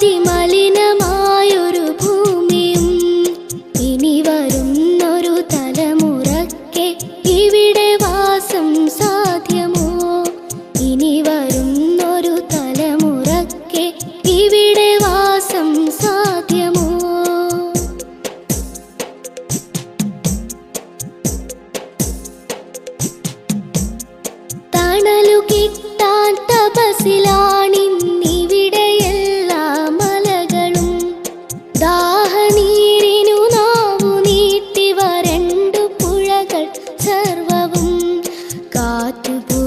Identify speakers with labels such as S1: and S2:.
S1: അതിമലിനമായൊരു ഭൂമിയും ഇനി വരുന്നൊരു തലമുറയ്ക്ക് ഇവിടെ വാസം സാധ്യമോ? ഇനി വരുന്നൊരു തലമുറയ്ക്ക് ഇവിടെ വാസം സാധ്യമോ? തണലു കിട്ടാൻ തപസ്സിലാണിന്നിവിടെ എല്ലാ മലകളും. ദാഹനീരിനു നാവു നീട്ടി വരണ്ടു പുഴകൾ സർവവും. കാറ്റുപോ